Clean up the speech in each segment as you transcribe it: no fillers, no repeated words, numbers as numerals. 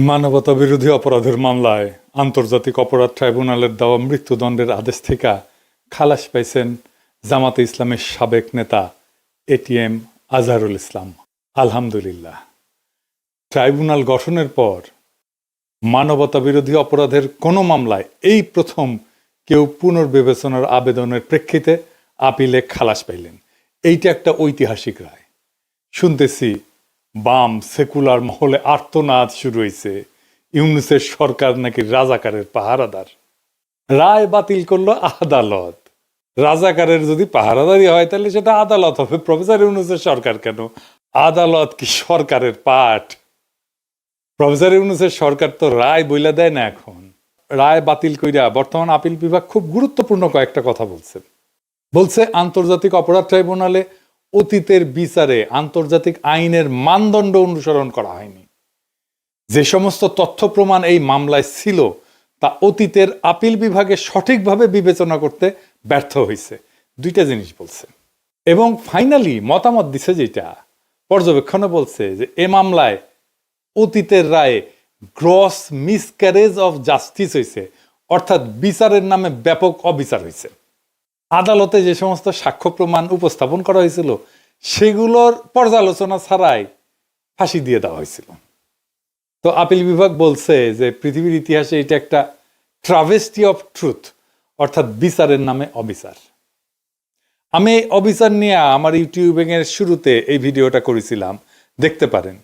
মানবতা বিরোধী অপরাধের মামলায় আন্তর্জাতিক অপরাধ ট্রাইব্যুনালের দেওয়া মৃত্যুদণ্ডের আদেশ থেকে খালাস পাইছেন জামাতে ইসলামের সাবেক নেতা এটিএম আজহারুল ইসলাম। আলহামদুলিল্লাহ। ট্রাইব্যুনাল গঠনের পর মানবতা বিরোধী অপরাধের কোনো মামলায় এই প্রথম কেউ পুনর্বিবেচনার আবেদনের প্রেক্ষিতে আপিলে খালাস পাইলেন। এইটা একটা ঐতিহাসিক রায়। শুনতেছি বাম সেকুলার মহলে আর্তনাদ শুরু হয়েছে, ইউনূসের সরকার নাকি রাজাকারের পাহারাদার। রায় বাতিল করলো আদালত। রাজাকারের যদি পাহারাদারি হয় তাহলে সেটা আদালত হবে, প্রফেসর ইউনূসের সরকার কেন? আদালত কি সরকারের পাঠ? প্রফেসর ইউনূসের সরকার তো রায় বইলা দেয় না। এখন রায় বাতিল কইরা বর্তমান আপিল বিভাগ খুব গুরুত্বপূর্ণ কয়েকটা কথা বলছে আন্তর্জাতিক অপরাধ ট্রাইব্যুনালে অতীতের বিচারে আন্তর্জাতিক আইনের মানদণ্ড অনুসরণ করা হয়নি। যে সমস্ত তথ্য প্রমাণ এই মামলায় ছিল তা অতীতের আপিল বিভাগে সঠিকভাবে বিবেচনা করতে ব্যর্থ হয়েছে। দুইটা জিনিস বলছে এবং ফাইনালি মতামত দিছে, যেটা পর্যবেক্ষণে বলছে যে এ মামলায় অতীতের রায়ে গ্রস মিসক্যারেজ অফ জাস্টিস হয়েছে, অর্থাৎ বিচারের নামে ব্যাপক অবিচার হয়েছে। আদালতে যে সমস্ত সাক্ষ্য প্রমাণ উপস্থাপন করা হয়েছিল সেগুলোর পর্যালোচনা ছাড়াই ফাঁসি দিয়ে দেওয়া হয়েছিল। তো আপিল বিভাগ বলছে যে পৃথিবীর ইতিহাসে এটা একটা ট্রাভেস্টি অফ ট্রুথ, অর্থাৎ বিচারের নামে অবিচার। আমি এই অবিচার নিয়ে আমার ইউটিউবের শুরুতে এই ভিডিওটা করেছিলাম, দেখতে পারেন।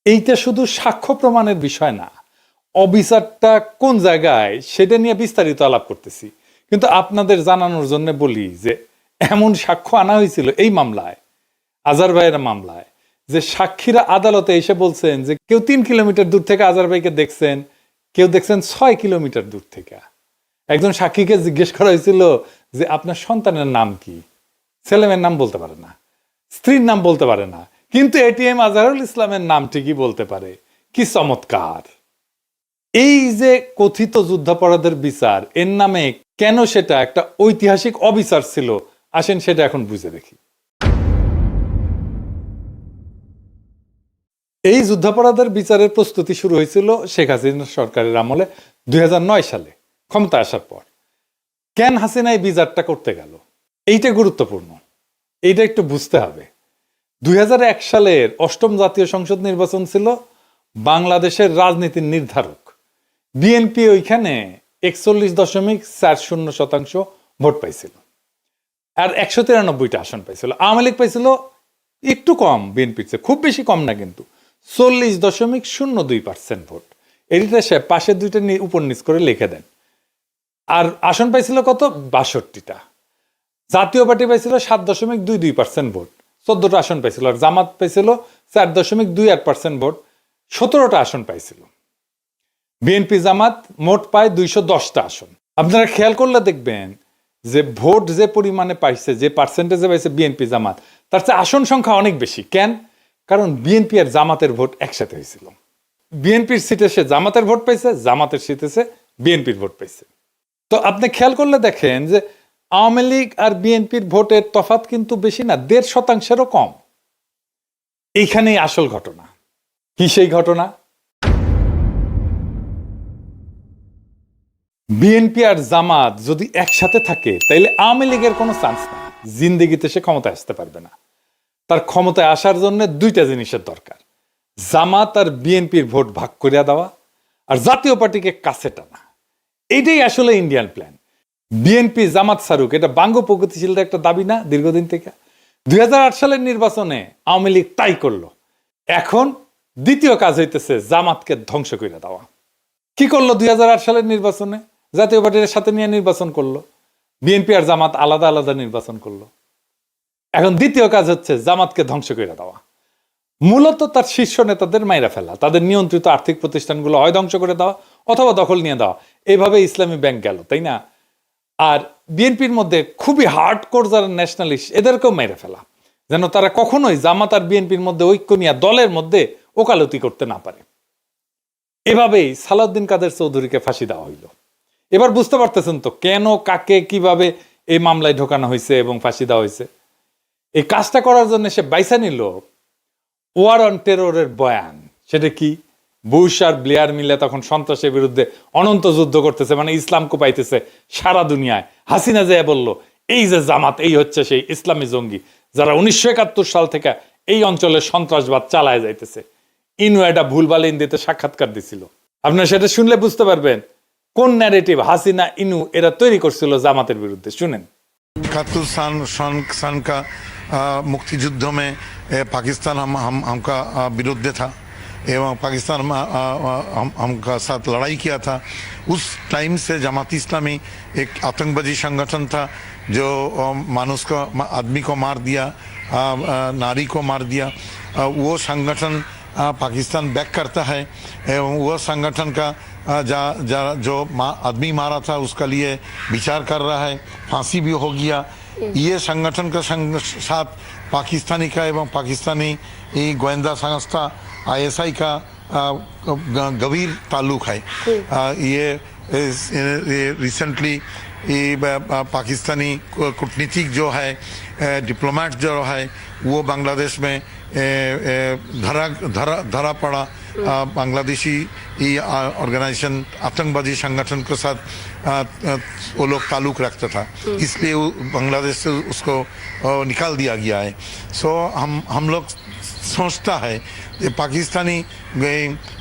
এইটা শুধু সাক্ষ্য প্রমাণের বিষয় না, অবিচারটা কোন জায়গায় সেটা নিয়ে বিস্তারিত আলাপ করতেছি। কিন্তু আপনাদের জানানোর জন্য বলি যে এমন সাক্ষ্য আনা হয়েছিল এই মামলায়, আজহার ভাইয়ের মামলায়, যে সাক্ষীরা আদালতে এসে বলছেন যে কেউ 3 কিলোমিটার দূর থেকে আজহার ভাইকে দেখছেন, কেউ দেখছেন 6 কিলোমিটার দূর থেকে। একজন সাক্ষীকে জিজ্ঞেস করা হয়েছিল যে আপনার সন্তানের নাম কি? ছেলেমেয়ের নাম বলতে পারে না, স্ত্রীর নাম বলতে পারে না, কিন্তু এটিএম আজহারুল ইসলামের নাম ঠিকই বলতে পারে। কি চমৎকার! এই যে কথিত যুদ্ধাপরাধের বিচার, এর নামে কেন সেটা একটা ঐতিহাসিক অবিচার ছিল, আসেন সেটা এখন বুঝে দেখি। এই যুদ্ধাপরাধের বিচারের প্রস্তুতি শুরু হয়েছিল শেখ হাসিনা সরকারের আমলে 2009 সালে ক্ষমতা আসার পর। কেন হাসিনা এই বিচারটা করতে গেল, এইটা গুরুত্বপূর্ণ, এইটা একটু বুঝতে হবে। 2001 সালের 8ম জাতীয় সংসদ নির্বাচন ছিল বাংলাদেশের রাজনীতির নির্ধারক। বিএনপি ওইখানে 41.40% ভোট পাইছিল আর 193টা আসন পাইছিল। আওয়ামী লীগ পাইছিল একটু কম বিএনপির চেয়ে, খুব বেশি কম না, কিন্তু 40.02% ভোট। এটিতে সে পাশের দুইটা উপর নিচ করে লিখে দেন। আর আসন পাইছিল কত? 62টা। জাতীয় পার্টি পাইছিল 7.22% ভোট, 14টা আসন পাইছিল। আর জামাত পাইছিল 4.28% ভোট, 17টা আসন পাইছিল। বিএনপি জামাত মোট পায় 210টা আসন। আপনারা খেয়াল করলে দেখবেন যে ভোট যে পরিমাণে পাইছে, যে পার্সেন্টেজে পাইছে বিএনপি জামাত, তার চেয়ে আসন সংখ্যা অনেক বেশি। কেন? কারণ বিএনপি আর জামাতের ভোট একসাথে হয়েছিল। বিএনপির সিটে সে জামাতের ভোট পাইছে, জামাতের সিটে সে বিএনপির ভোট পাইছে। তো আপনি খেয়াল করলে দেখেন যে আওয়ামী লীগ আর বিএনপির ভোটের তফাৎ কিন্তু বেশি না, 1.5%-এরও কম। এইখানেই আসল ঘটনা। কি সেই ঘটনা? বিএনপি আর জামাত যদি একসাথে থাকে তাইলে আওয়ামী লীগের কোনো চান্স নেই, জিন্দেগিতে সে ক্ষমতায় আসতে পারবে না। তার ক্ষমতায় আসার জন্য দুইটা জিনিসের দরকার: জামাত আর বিএনপির ভোট ভাগ করিয়া দেওয়া, আর জাতীয় পার্টিকে কাছে টানা। এইটাই আসলে ইন্ডিয়ান প্ল্যান। বিএনপি জামাত সারুক, এটা বাঙ্গ প্রগতিশীলদের একটা দাবি না দীর্ঘদিন থেকে? 2008 সালের নির্বাচনে আওয়ামী লীগ তাই করলো। এখন দ্বিতীয় কাজ হইতেছে জামাতকে ধ্বংস করে দেওয়া। কি করলো 2008 সালের নির্বাচনে? জাতীয় পার্টির সাথে নিয়ে নির্বাচন করলো, বিএনপি আর জামাত আলাদা আলাদা নির্বাচন করলো। এখন দ্বিতীয় কাজ হচ্ছে জামাতকে ধ্বংস করে দেওয়া। মূলত তার শীর্ষ নেতাদের মাইরা ফেলা, তাদের নিয়ন্ত্রিত আর্থিক প্রতিষ্ঠানগুলো হয় ধ্বংস করে দেওয়া অথবা দখল নিয়ে দেওয়া। এইভাবে ইসলামী ব্যাংক গেল, তাই না? আর বিএনপির মধ্যে খুবই হার্ডকোর যারা ন্যাশনালিস্ট, এদেরকেও মেরে ফেলা, যেন তারা কখনোই জামাত আর বিএনপির মধ্যে ঐক্য নিয়ে দলের মধ্যে ওকালতি করতে না পারে। এভাবেই সালাউদ্দিন কাদের চৌধুরীকে ফাঁসি দেওয়া হইল। এবার বুঝতে পারতেছেন তো কেন, কাকে, কিভাবে এই মামলায় ঢোকানো হয়েছে এবং ফাঁসি দেওয়া হয়েছে। এই কাজটা করার জন্য সে বাইসা নিল ওয়ার অন টেররের বয়ান। সেটা কি? বুশ আর ব্লেয়ার মিলে তখন সন্ত্রাসের বিরুদ্ধে অনন্ত যুদ্ধ করতেছে, মানে ইসলাম কোপাইতেছে সারা দুনিয়ায়। হাসিনা যে বলল এই যে জামাত এই হচ্ছে সেই ইসলামী জঙ্গি যারা 1971 সাল থেকে এই অঞ্চলে সন্ত্রাসবাদ চালায় যাইতেছে। ইনু এটা ভুলভাল হিন্দিতে সাক্ষাৎকার দিছিল, আপনারা সেটা শুনলে বুঝতে পারবেন কোন ন্যারেটিভ হাসিনা ইনু এরা তৈরি করছিল জামাতের বিরুদ্ধে। শুনেন। 71 सन का मुक्ति युद्ध में पाकिस्तान हमका विरुद्ध था एवं पाकिस्तान हमका साथ लड़ाई किया था। उस टाइम से जमात इस्लामी एक आतंकवादी संगठन था जो मानुष को आदमी को मार दिया, नारी को मार दिया। वो संगठन पाकिस्तान बैक करता है एवं वो संगठन का जो आदमी मारा था उसका लिए विचार कर रहा है, फांसी भी हो गया। ये संगठन का साथ पाकिस्तानी का एवं पाकिस्तानी गोयंदा संस्था ISI का गंभीर ताल्लुक है। ये रिसेंटली पाकिस्तानी कूटनीतिक जो है डिप्लोमेट जो है वो बांग्लादेश में धरा पड़ा। बांग्लादेशी ऑर्गेनाइजेशन आतंकवादी संगठन के साथ वो लोग ताल्लुक रखता था, इसलिए बांग्लादेश से उसको निकाल दिया गया है। सो हम लोग सोचता है कि पाकिस्तानी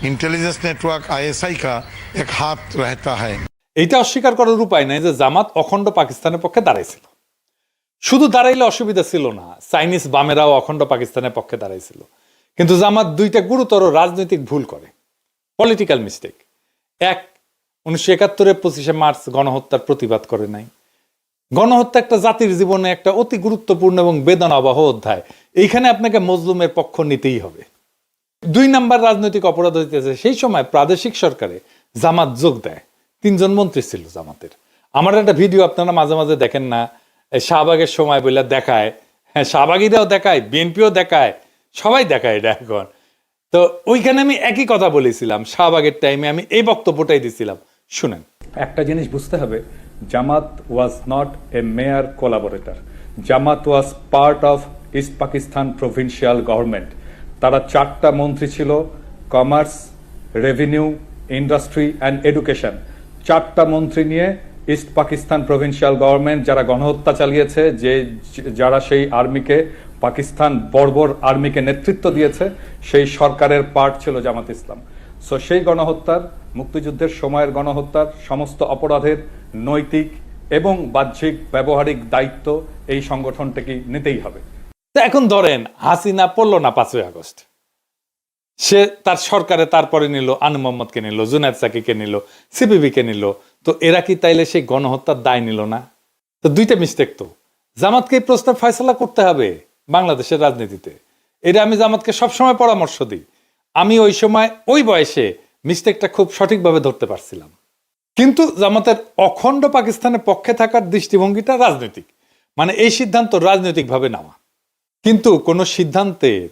इंटेलिजेंस नेटवर्क ISI का एक हाथ रहता है। এটা অস্বীকার করার উপায় নাই যে জামাত অখণ্ড পাকিস্তানের পক্ষে দাঁড়াইছিল। শুধু দাঁড়াইলে অসুবিধা ছিল না, চাইনিজ বামেরাও অখণ্ড পাকিস্তানের পক্ষে দাঁড়াইছিল। কিন্তু জামাত দুইটা গুরুতর রাজনৈতিক ভুল করে, পলিটিক্যাল মিস্টেক। এক, 1971-এর 25শে মার্চ গণহত্যার প্রতিবাদ করে নাই। গণহত্যা একটা জাতির জীবনে একটা অতি গুরুত্বপূর্ণ এবং বেদনাবহ অধ্যায়, এইখানে আপনাকে মজলুমের পক্ষ নিতেই হবে। 2 নাম্বার রাজনৈতিক অপরাধ হইতেছে সেই সময় প্রাদেশিক সরকারে জামাত যোগ দেয়। 3 জন মন্ত্রী ছিল জামাতের। আমার একটা ভিডিও আপনারা মাঝে মাঝে দেখেন না, শাহবাগের সময় বলে দেখায়, হ্যাঁ শাহবাগীরাও দেখায়, বিএনপিও দেখায়, সবাই দেখায় এটা এখন। তো ওইখানে আমি একই কথা বলেছিলাম, শাহবাগের টাইমে আমি এই বক্তব্যটাই দিছিলাম। শুনেন। একটা জিনিস বুঝতে হবে, Jamaat was not a mere collaborator, Jamaat was part of east Pakistan provincial government. তারা 4টা মন্ত্রী ছিল, commerce, revenue, industry and education. 4টা মন্ত্রী নিয়ে ইস্ট পাকিস্তান প্রভিন্সিয়াল গভর্নমেন্ট যারা গণহত্যা চালিয়েছে, যারা সেই আর্মিকে, পাকিস্তান বর্বর আর্মিকে নেতৃত্ব দিয়েছে, সেই সরকারের পার্ট ছিল জামাত ইসলাম। সো সেই গণহত্যার, মুক্তিযুদ্ধের সময়ের গণহত্যার সমস্ত অপরাধের নৈতিক এবং বাহ্যিক ব্যবহারিক দায়িত্ব এই সংগঠনটাকে নিতেই হবে। তো এখন ধরেন হাসিনা পড়লো না 5ই আগস্ট, সে তার সরকারে তারপরে নিল আনু মোহাম্মদকে নিল, জুনায়েদ সাকিকে নিল, সিপিবিকে নিল। তো এরা কি তাইলে সেই গণহত্যার দায় নিল না? তো দুইটা মিস্টেক। তো জামাতকে এই প্রশ্নের ফয়সালা করতে হবে বাংলাদেশের রাজনীতিতে। এটা আমি জামাতকে সবসময় পরামর্শ দিই। আমি ওই সময় ওই বয়সে মিস্টেকটা খুব সঠিকভাবে ধরতে পারছিলাম। কিন্তু জামাতের অখণ্ড পাকিস্তানের পক্ষে থাকার দৃষ্টিভঙ্গিটা রাজনৈতিক, মানে এই সিদ্ধান্ত রাজনৈতিকভাবে নেওয়া। কিন্তু কোনো সিদ্ধান্তের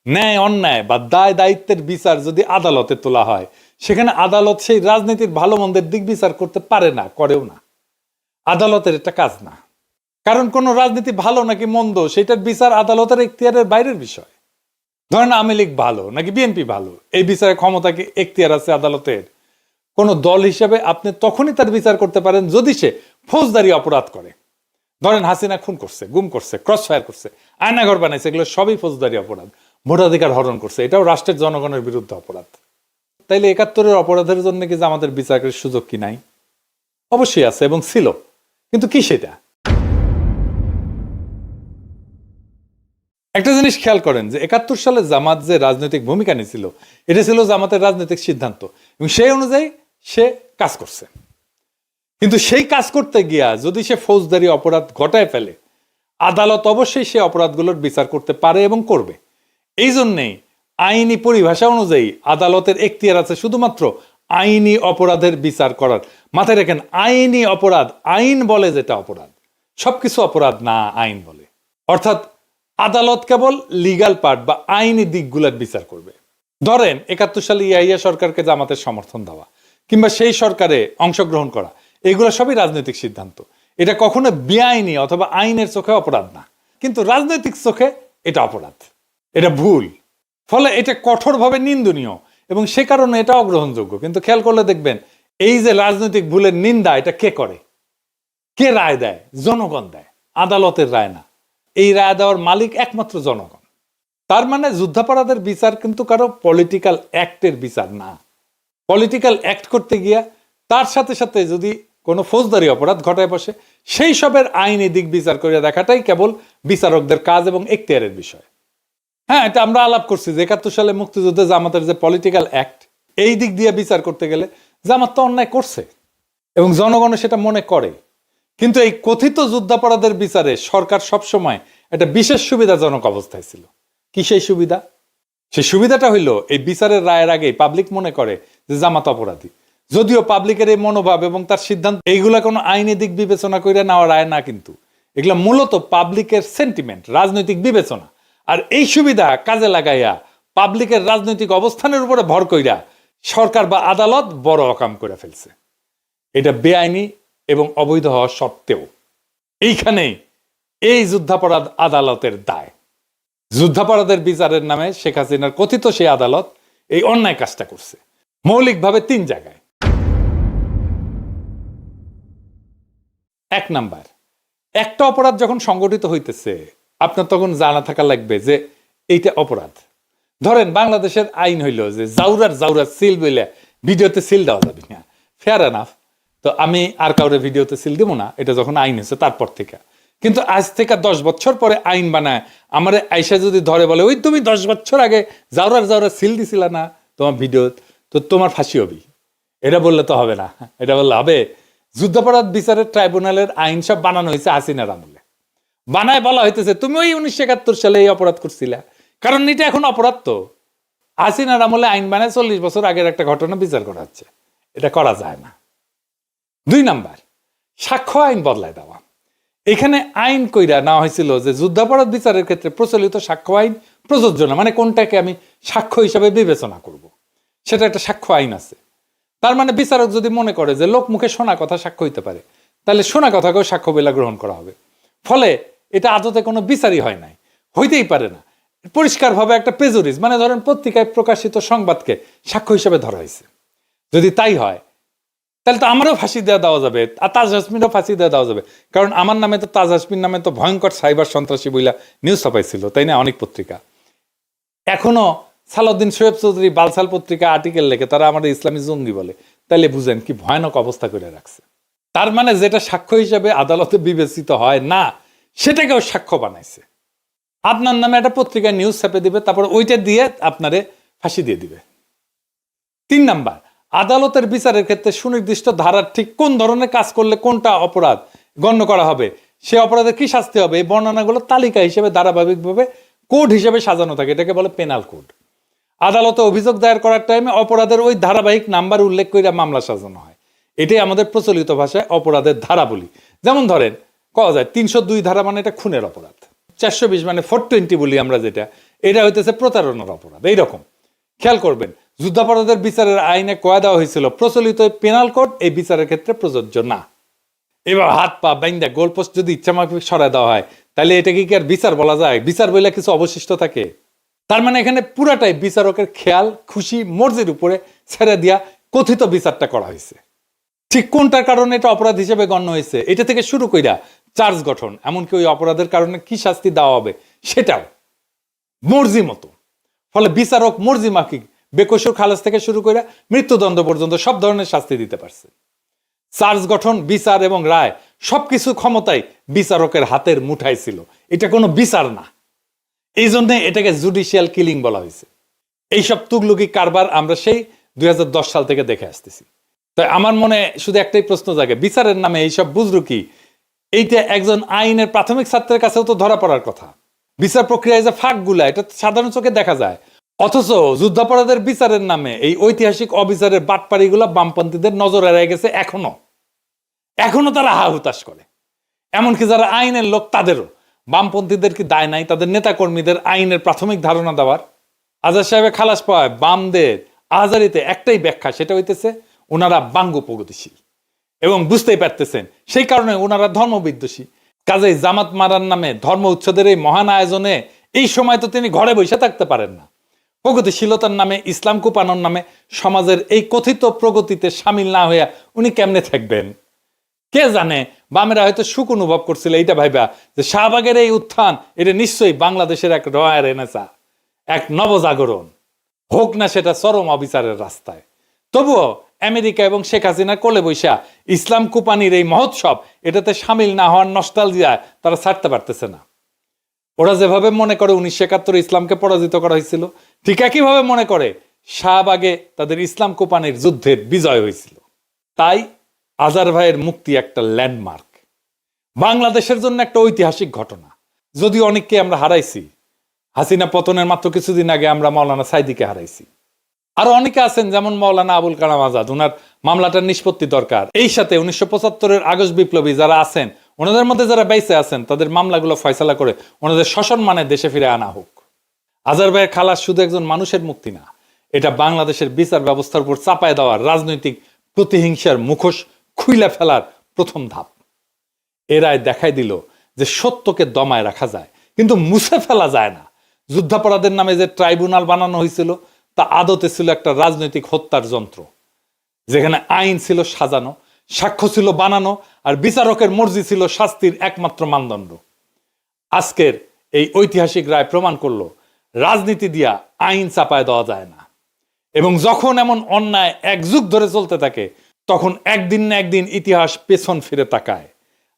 ন্যায় অন্যায় বা দায় দায়িত্বের বিচার যদি আদালতে তোলা হয়, সেখানে আদালত সেই রাজনীতির ভালো মন্দের দিক বিচার করতে পারে না, করেও না। আদালতের এটা কাজ না। কারণ কোন রাজনীতি ভালো নাকি মন্দ সেটার বিচার আদালতের এখতিয়ারের বাইরের বিষয়। ধরেন আওয়ামী লীগ ভালো নাকি বিএনপি ভালো, এই বিচারের ক্ষমতা কি এখতিয়ার আছে আদালতের? কোন দল হিসেবে আপনি তখনই তার বিচার করতে পারেন যদি সে ফৌজদারি অপরাধ করে। ধরেন হাসিনা খুন করছে, গুম করছে, ক্রস ফায়ার করছে, আয়নাঘর বানাইছে, এগুলো সবই ফৌজদারি অপরাধ। ভোটাধিকার হরণ করছে, এটাও রাষ্ট্রের জনগণের বিরুদ্ধে অপরাধ। তাইলে 71-এর অপরাধের জন্য কি আমাদের বিচারের সুযোগ কি নাই? অবশ্যই আছে এবং ছিল, কিন্তু কি সেটা? একটা জিনিস খেয়াল করেন যে 71 সালে জামাত যে রাজনৈতিক ভূমিকা নিয়েছিল, এটা ছিল জামাতের রাজনৈতিক সিদ্ধান্ত এবং সেই অনুযায়ী সে কাজ করছে। কিন্তু সেই কাজ করতে গিয়া যদি সে ফৌজদারি অপরাধ ঘটায় ফেলে, আদালত অবশ্যই সে অপরাধগুলোর বিচার করতে পারে এবং করবে। এই জন্যেই আইনি পরিভাষা অনুযায়ী আদালতের এখতিয়ার আছে শুধুমাত্র আইনি অপরাধের বিচার করার। মাথায় রাখেন, আইনি অপরাধ, আইন বলে যেটা অপরাধ, সবকিছু অপরাধ না, আইন বলে। অর্থাৎ আদালত কেবল লিগাল পার্ট বা আইনি দিকগুলোর বিচার করবে। ধরেন 71 সালে ইয়াহিয়া সরকারকে জামাতের সমর্থন দেওয়া কিংবা সেই সরকারে অংশগ্রহণ করা, এগুলো সবই রাজনৈতিক সিদ্ধান্ত। এটা কখনো বেআইনি অথবা আইনের চোখে অপরাধ না, কিন্তু রাজনৈতিক চোখে এটা অপরাধ, এটা ভুল। ফলে এটা কঠোরভাবে নিন্দনীয় এবং সে কারণে এটা অগ্রহণযোগ্য। কিন্তু খেয়াল করলে দেখবেন এই যে রাজনৈতিক ভুলের নিন্দা এটা কে করে, কে রায় দেয়? জনগণ দেয়, আদালতের রায় না। এই রায় দেওয়ার মালিক একমাত্র জনগণ। তার মানে যুদ্ধাপরাধের বিচার কিন্তু কারো পলিটিক্যাল অ্যাক্টের বিচার না। পলিটিক্যাল অ্যাক্ট করতে গিয়া তার সাথে সাথে যদি কোনো ফৌজদারি অপরাধ ঘটায় বসে, সেই সবের আইনি দিক বিচার করে দেখাটাই কেবল বিচারকদের কাজ এবং এখতিয়ারের বিষয়। হ্যাঁ, এটা আমরা আলাপ করছি যে ৭১ সালে মুক্তিযুদ্ধে জামাতের যে পলিটিক্যাল অ্যাক্ট, এই দিক দিয়ে বিচার করতে গেলে জামাত তো অন্যায় করছে এবং জনগণও সেটা মনে করে। কিন্তু এই কথিত যুদ্ধাপরাধের বিচারে সরকার সবসময় একটা বিশেষ সুবিধাজনক অবস্থায় ছিল। কি সেই সুবিধা? সেই সুবিধাটা হইলো এই বিচারের রায়ের আগেই পাবলিক মনে করে যে জামাত অপরাধী, যদিও পাবলিকের এই মনোভাব এবং তার সিদ্ধান্ত এইগুলা কোনো আইনি দিক বিবেচনা করে নেওয়া রায় না, কিন্তু এগুলা মূলত পাবলিকের সেন্টিমেন্ট, রাজনৈতিক বিবেচনা। আর এই সুবিধা কাজে লাগাইয়া পাবলিকের রাজনৈতিক অবস্থানের উপরে ভর কইরা সরকার বা আদালত বড় অকাম করে ফেলছে। এটা বেআইনি এবং অবৈধ হওয়া সত্ত্বেও এইখানেই এই যুদ্ধাপরাধ আদালতের দায়। যুদ্ধাপরাধের বিচারের নামে শেখ হাসিনার কথিত সেই আদালত এই অন্যায় কাজটা করছে মৌলিকভাবে ৩ জায়গায়। ১ নাম্বার, একটা অপরাধ যখন সংগঠিত হইতেছে আপনার তখন জানা থাকা লাগবে যে এইটা অপরাধ। ধরেন বাংলাদেশের আইন হইল যে জাউরার সিল বইলে ভিডিওতে সিল দেওয়া যাবে না, ফেয়ার এনাফ। তো আমি আর কাউরে ভিডিওতে সিল দিব না, এটা যখন আইন হয়েছে তারপর থেকে। কিন্তু আজ থেকে 10 বছর পরে আইন বানায় আমার আইসা যদি ধরে বলে ওই তুমি 10 বছর আগে জাউরার সিল দিছিল না তোমার ভিডিও, তো তোমার ফাঁসি হবি, এটা বললে তো হবে না। এটা বললে হবে যুদ্ধাপরাধ বিচারের ট্রাইব্যুনালের আইন সব বানানো হয়েছে হাসিনার আমলে। বানায় বলা হইতেছে তুমি ওই 1971 সালে এই অপরাধ করছিলা, কারণ এটা এখন অপরাধ। তো হাসিনার আমলে আইন বানায় 40 বছর আগের একটা ঘটনা বিচার করা হচ্ছে, এটা করা যায় না। 2 নাম্বার, সাক্ষ্য আইন বদলায় দেওয়া। এখানে আইন কইরা নেওয়া হয়েছিল যে যুদ্ধাপরাধ বিচারের ক্ষেত্রে প্রচলিত সাক্ষ্য আইন প্রযোজ্য না, মানে কোনটাকে আমি সাক্ষ্য হিসাবে বিবেচনা করব, সেটা একটা সাক্ষ্য আইন আছে। তার মানে বিচারক যদি মনে করে যে লোক মুখে শোনা কথা সাক্ষ্য হইতে পারে, তাহলে শোনা কথাকেও সাক্ষ্য বেলা গ্রহণ করা হবে। ফলে এটা আদতে কোনো বিচারই হয় নাই, হইতেই পারে না। পরিষ্কারভাবে একটা প্রেজুডিস, মানে ধরেন পত্রিকায় প্রকাশিত সংবাদকে সাক্ষ্য হিসেবে ধরা হয়েছে। যদি তাই হয় তাহলে তো আমারও ফাঁসি দেওয়া যাবে, আর তাজ হাসমিনও ফাঁসি দেওয়া যাবে। কারণ আমার নামে তো, তাজ হাসমিন নামে তো ভয়ঙ্কর সাইবার সন্ত্রাসী বইলা নিউজ ছাপাইছিল, তাই না, অনেক পত্রিকা। এখনো সালাউদ্দিন শোয়েব চৌধুরী বালসাল পত্রিকা আর্টিকেল লেখে, তারা আমাদের ইসলামী জঙ্গি বলে। তাইলে বুঝেন কি ভয়ানক অবস্থা করে রাখছে। তার মানে যেটা সাক্ষ্য হিসাবে আদালতে বিবেচিত হয় না, সেটাকেও সাক্ষ্য বানাইছে। আপনার নামে একটা পত্রিকায় নিউজ ছাপে দিবে, তারপর ওইটা দিয়ে আপনারে ফাঁসি দিয়ে দিবে। 3 নাম্বার, আদালতের বিচারের ক্ষেত্রে সুনির্দিষ্ট ধারার ঠিক কোন ধরনের কাজ করলে কোনটা অপরাধ গণ্য করা হবে, সে অপরাধের কি শাস্তি হবে, এই বর্ণনাগুলো তালিকা হিসেবে ধারাবাহিকভাবে কোড হিসেবে সাজানো থাকে। এটাকে বলে পেনাল কোড। আদালতে অভিযোগ দায়ের করার টাইমে অপরাধের ওই ধারাবাহিক নাম্বার উল্লেখ করে মামলা সাজানো হয়। এটাই আমাদের প্রচলিত ভাষায় অপরাধের ধারা বলি। যেমন ধরেন কওয়া যায় 302 ধারা মানে এটা খুনের অপরাধ, 420 মানে 420 বলি আমরা যেটা, এটা হইতেছে প্রতারণার অপরাধ। এইরকম খেয়াল করবেন, যুদ্ধাপরাধের বিচারের আইনে কয়া দেওয়া হয়েছিল প্রচলিত পেনাল কোড এই বিচারের ক্ষেত্রে প্রযোজ্য না। এবার হাত পা বাইন্দা গোলপোস্ট যদি ইচ্ছামাফিক সরায় দেওয়া হয়, তাহলে এটাকে কি আর বিচার বলা যায়? বিচার বলে কিছু অবশিষ্ট থাকে? তার মানে এখানে পুরাটাই বিচারকের খেয়াল খুশি মর্জির উপরে ছেড়ে দিয়া কথিত বিচারটা করা হয়েছে। ঠিক কোনটার কারণে এটা অপরাধ হিসেবে গণ্য হয়েছে, এটা থেকে শুরু কইরা চার্জ গঠন, এমনকি ওই অপরাধের কারণে কি শাস্তি দেওয়া হবে সেটাও মর্জি মতো। ফলে বিচারক মর্জি মাফিক বেকসুর খালাস থেকে শুরু করে মৃত্যুদণ্ড পর্যন্ত সব ধরনের শাস্তি দিতে পারছে। চার্জ গঠন, বিচার এবং রায় সবকিছু ক্ষমতাই বিচারকের হাতের মুঠায় ছিল। এটা কোনো বিচার না, এই জন্য এটাকে জুডিশিয়াল কিলিং বলা হয়েছে। এইসব তুগলুকি কারবার আমরা সেই 2010 সাল থেকে দেখে আসতেছি। তাই আমার মনে শুধু একটাই প্রশ্ন জাগে, বিচারের নামে এইসব বুজরুকি, এইটা একজন আইনের প্রাথমিক ছাত্রের কাছেও তো ধরা পড়ার কথা। বিচার প্রক্রিয়ায় যে ফাঁকগুলা, এটা সাধারণ চোখে দেখা যায়। অথচ যুদ্ধাপরাধের বিচারের নামে এই ঐতিহাসিক অবিচারের বাটপাড়িগুলা বামপন্থীদের নজর এড়িয়ে গেছে। এখনো তারা হা হুতাশ করে। এমনকি যারা আইনের লোক তাদেরও, বামপন্থীদের কি দায় নাই তাদের নেতা কর্মীদের আইনের প্রাথমিক ধারণা দেওয়ার? আজাদ সাহেবের খালাস পাওয়ায় বামদের আহাজারিতে একটাই ব্যাখ্যা, সেটা হইতেছে ওনারা বাঙ্গ প্রগতিশীল এবং বুঝতেই পারতেছেন সেই কারণে ওনারা ধর্মবিদ্বেষী। কাজেই জামাত মারার নামে ধর্ম উচ্ছেদের এই মহান আয়োজনে এই সময় তো তিনি ঘরে বসে থাকতে পারেন না। প্রগতিশীলতার নামে, ইসলাম কুপানোর নামে সমাজের এই কথিত প্রগতিতে সামিল না হইয়া উনি কেমনে থাকবেন? কে জানে, বামেরা হয়তো সুখ অনুভব করছিল এইটা ভাইবা যে শাহবাগের এই উত্থান এটা নিশ্চয়ই বাংলাদেশের এক রয়ার এনেসা, এক নবজাগরণ, হোক না সেটা চরম অবিচারের রাস্তায়। তবুও আমেরিকা এবং শেখ হাসিনার কোলে বৈশা ইসলাম কুপানির এই মহোৎসব এটাতে সামিল না হওয়ার নস্টালজিয়ায় তারা ছাড়তে পারতেছে না। ওরা যেভাবে মনে করে 1971 ইসলামকে পরাজিত করা হয়েছিল, ঠিক একইভাবে মনে করে শাহবাগে তাদের ইসলাম কুপানির যুদ্ধের বিজয় হয়েছিল। তাই আজার ভাইয়ের মুক্তি একটা ল্যান্ডমার্ক, বাংলাদেশের জন্য একটা ঐতিহাসিক ঘটনা। যদিও অনেককে আমরা হারাইছি, হাসিনা পতনের মাত্র কিছুদিন আগে আমরা মাওলানা সাইদিকে হারাইছি। আরো অনেকে আছেন যেমন মাওলানা আবুল কালাম আজাদ, ওনার মামলাটার নিষ্পত্তি দরকার। এই সাথে 1975 আগস্ট বিপ্লবী যারা আছেন, ওনাদের মধ্যে যারা বেঁচে আছেন, তাদের মামলাগুলো ফয়সালা করে ওনাদের সসম্মানে দেশে ফিরে আনা হোক। আজার ভাইয়ের খালাস শুধু একজন মানুষের মুক্তি না, এটা বাংলাদেশের বিচার ব্যবস্থার উপর চাপায় দেওয়ার রাজনৈতিক প্রতিহিংসার মুখোশ খুইলা ফেলার প্রথম ধাপ। এরাই দেখাই দিল যে সত্যকে দমায় রাখা যায়, কিন্তু মুছে ফেলা যায় না। যুদ্ধাপরাধের নামে যে ট্রাইব্যুনাল বানানো হয়েছিল তা আদতে ছিল একটা রাজনৈতিক হত্যার যন্ত্র, যেখানে আইন ছিল সাজানো, সাক্ষ্য ছিল বানানো, আর বিচারকের মর্জি ছিল শাস্তির একমাত্র মানদণ্ড। আজকের এই ঐতিহাসিক রায় প্রমাণ করলো রাজনীতি দিয়া আইন চাপায় দেওয়া যায় না। এবং যখন এমন অন্যায় এক যুগ ধরে চলতে থাকে, তখন একদিন না একদিন ইতিহাস পেছন ফিরে তাকায়।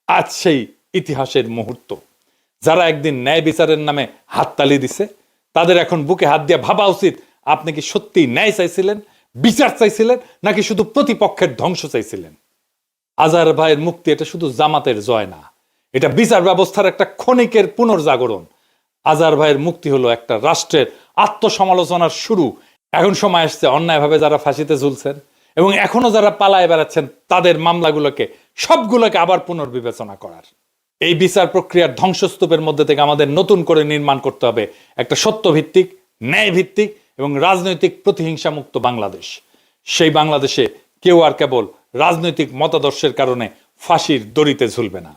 আজ সেই ইতিহাসের মুহূর্ত। যারা একদিন ন্যায় বিচারের নামে হাততালি দিছে, তাদের এখন বুকে হাত দিয়ে ভাবা উচিত, আপনি কি সত্যি ন্যায় চাইছিলেন, বিচার চাইছিলেন, নাকি শুধু প্রতিপক্ষের ধ্বংস চাইছিলেন? আজার ভাইয়ের মুক্তি এটা শুধু জামাতের জয় না, এটা বিচার ব্যবস্থার একটা ক্ষণিকের পুনর্জাগরণ। আজার ভাইয়ের মুক্তি হলো একটা রাষ্ট্রের আত্মসমালোচনার শুরু। এখন সময় আসছে অন্যায়ভাবে যারা ফাঁসিতে ঝুলছেন এবং এখনো যারা পালায় বেড়াচ্ছেন, তাদের মামলাগুলোকে সবগুলোকে আবার পুনর্বিবেচনা করার। এই বিচার প্রক্রিয়ার ধ্বংসস্তূপের মধ্যে থেকে আমাদের নতুন করে নির্মাণ করতে হবে একটা সত্যভিত্তিক, ন্যায়ভিত্তিক এবং রাজনৈতিক প্রতিহিংসা মুক্ত বাংলাদেশ। সেই বাংলাদেশে কেউ আর কেবল রাজনৈতিক মতাদর্শের কারণে ফাঁসির দড়িতে ঝুলবে না।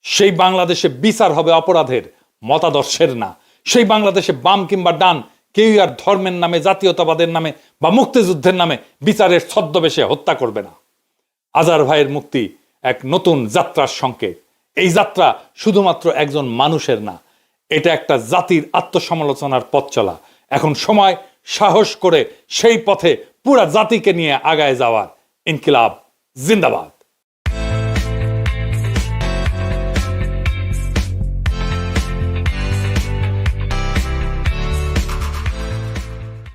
সেই বাংলাদেশে বিচার হবে অপরাধের, মতাদর্শের না। সেই বাংলাদেশে বাম কিংবা ডান কেউ আর ধর্মের নামে, জাতীয়তাবাদের নামে বা মুক্তিযুদ্ধের নামে বিচারের ছদ্মবেশে হত্যা করবে না। আজার ভাইয়ের মুক্তি এক নতুন যাত্রার সংকেত। এই যাত্রা শুধুমাত্র একজন মানুষের না, এটা একটা জাতির আত্মসমালোচনার পথ চলা। এখন সময় সাহস করে সেই পথে পুরা জাতিকে নিয়ে আগায় যাওয়ার। ইনকিলাব জিন্দাবাদ।